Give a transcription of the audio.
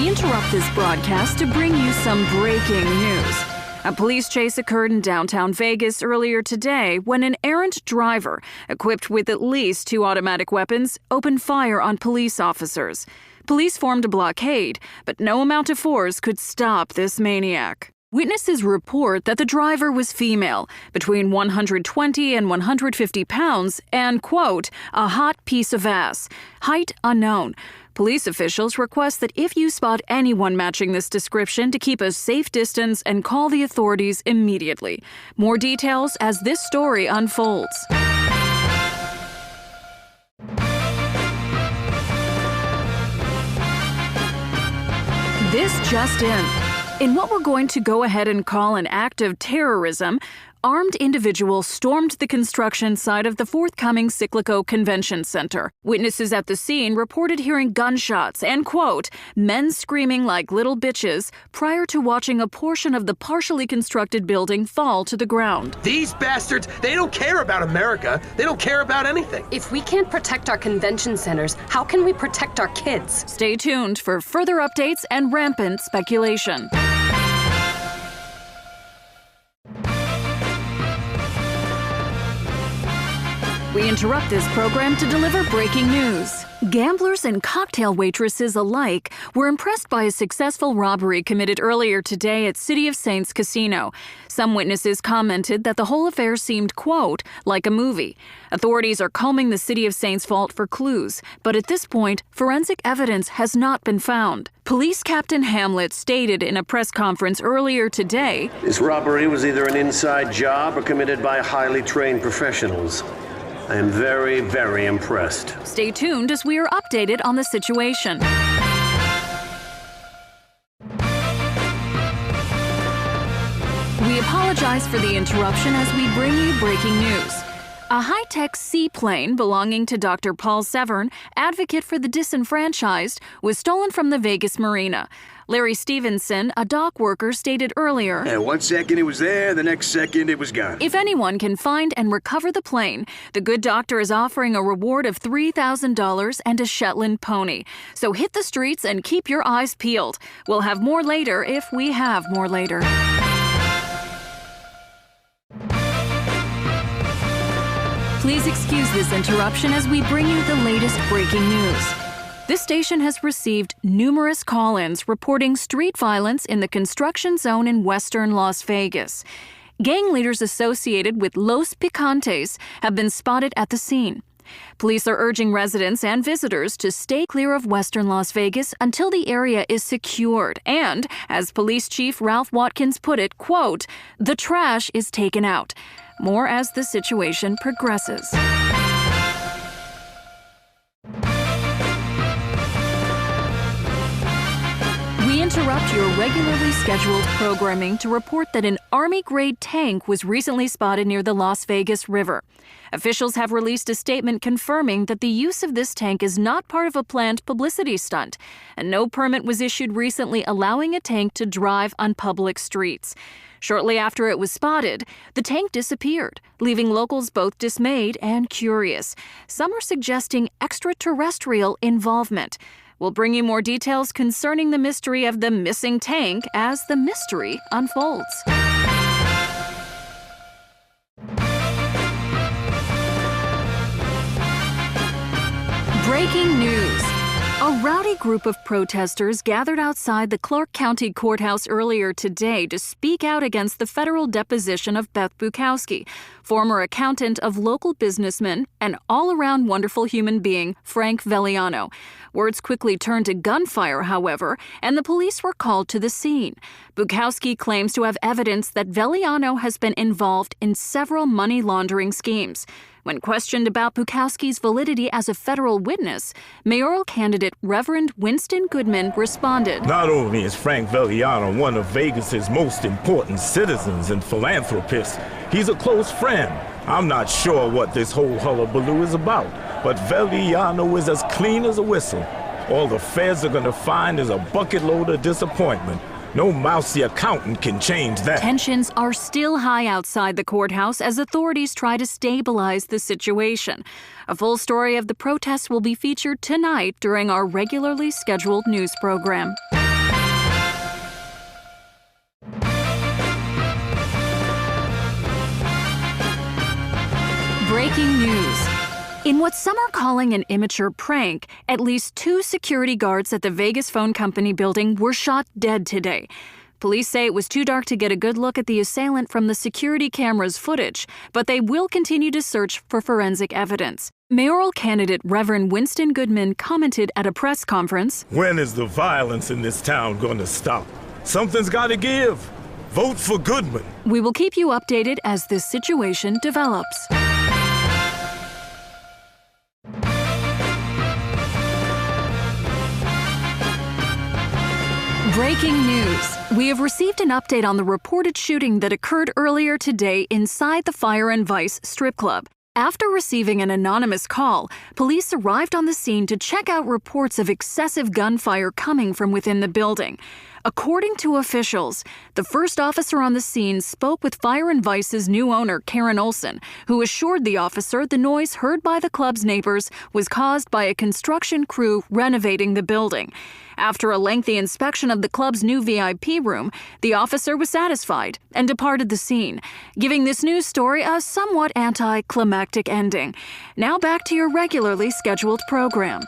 We interrupt this broadcast to bring you some breaking news. A police chase occurred in downtown Vegas earlier today when an errant driver, equipped with at least 2 automatic weapons, opened fire on police officers. Police formed a blockade, but no amount of force could stop this maniac. Witnesses report that the driver was female, between 120 and 150 pounds, and, quote, a hot piece of ass. Height unknown. Police officials request that if you spot anyone matching this description to keep a safe distance and call the authorities immediately. More details as this story unfolds. This just in what we're going to go ahead and call an act of terrorism, armed individuals stormed the construction site of the forthcoming Cyclico Convention Center. Witnesses at the scene reported hearing gunshots and, quote, men screaming like little bitches prior to watching a portion of the partially constructed building fall to the ground. These bastards, they don't care about America. They don't care about anything. If we can't protect our convention centers, how can we protect our kids? Stay tuned for further updates and rampant speculation. We interrupt this program to deliver breaking news. Gamblers and cocktail waitresses alike were impressed by a successful robbery committed earlier today at City of Saints Casino. Some witnesses commented that the whole affair seemed, quote, like a movie. Authorities are combing the City of Saints vault for clues, but at this point, forensic evidence has not been found. Police Captain Hamlet stated in a press conference earlier today, "This robbery was either an inside job or committed by highly trained professionals. I am very, very impressed." Stay tuned as we are updated on the situation. We apologize for the interruption as we bring you breaking news. A high-tech seaplane belonging to Dr. Paul Severn, advocate for the disenfranchised, was stolen from the Vegas marina. Larry Stevenson, a dock worker, stated earlier, "And 1 second it was there, the next second it was gone." If anyone can find and recover the plane, the good doctor is offering a reward of $3,000 and a Shetland pony. So hit the streets and keep your eyes peeled. We'll have more later if we have more later. Please excuse this interruption as we bring you the latest breaking news. This station has received numerous call-ins reporting street violence in the construction zone in western Las Vegas. Gang leaders associated with Los Picantes have been spotted at the scene. Police are urging residents and visitors to stay clear of western Las Vegas until the area is secured and, as Police Chief Ralph Watkins put it, quote, the trash is taken out. More as the situation progresses. We interrupt your regularly scheduled programming to report that an Army-grade tank was recently spotted near the Las Vegas River. Officials have released a statement confirming that the use of this tank is not part of a planned publicity stunt, and no permit was issued recently allowing a tank to drive on public streets. Shortly after it was spotted, the tank disappeared, leaving locals both dismayed and curious. Some are suggesting extraterrestrial involvement. We'll bring you more details concerning the mystery of the missing tank as the mystery unfolds. Breaking news. A rowdy group of protesters gathered outside the Clark County Courthouse earlier today to speak out against the federal deposition of Beth Bukowski, former accountant of local businessman and all-around wonderful human being Frank Velliano. Words quickly turned to gunfire, however, and the police were called to the scene. Bukowski claims to have evidence that Velliano has been involved in several money laundering schemes. When questioned about Bukowski's validity as a federal witness, mayoral candidate Reverend Winston Goodman responded, "Not only is Frank Velliano one of Vegas's most important citizens and philanthropists, he's a close friend. I'm not sure what this whole hullabaloo is about, but Velliano is as clean as a whistle. All the feds are gonna find is a bucket load of disappointment. No mousy accountant can change that." Tensions are still high outside the courthouse as authorities try to stabilize the situation. A full story of the protests will be featured tonight during our regularly scheduled news program. Breaking news. In what some are calling an immature prank, at least 2 security guards at the Vegas phone company building were shot dead today. Police say it was too dark to get a good look at the assailant from the security camera's footage, but they will continue to search for forensic evidence. Mayoral candidate Reverend Winston Goodman commented at a press conference, "When is the violence in this town going to stop? Something's got to give. Vote for Goodman." "We will keep you updated as this situation develops." Breaking news. We have received an update on the reported shooting that occurred earlier today inside the Fire and Vice strip club. After receiving an anonymous call, police arrived on the scene to check out reports of excessive gunfire coming from within the building. According to officials, the first officer on the scene spoke with Fire and Vice's new owner, Karen Olson, who assured the officer the noise heard by the club's neighbors was caused by a construction crew renovating the building. After a lengthy inspection of the club's new VIP room, the officer was satisfied and departed the scene, giving this news story a somewhat anticlimactic ending. Now back to your regularly scheduled program.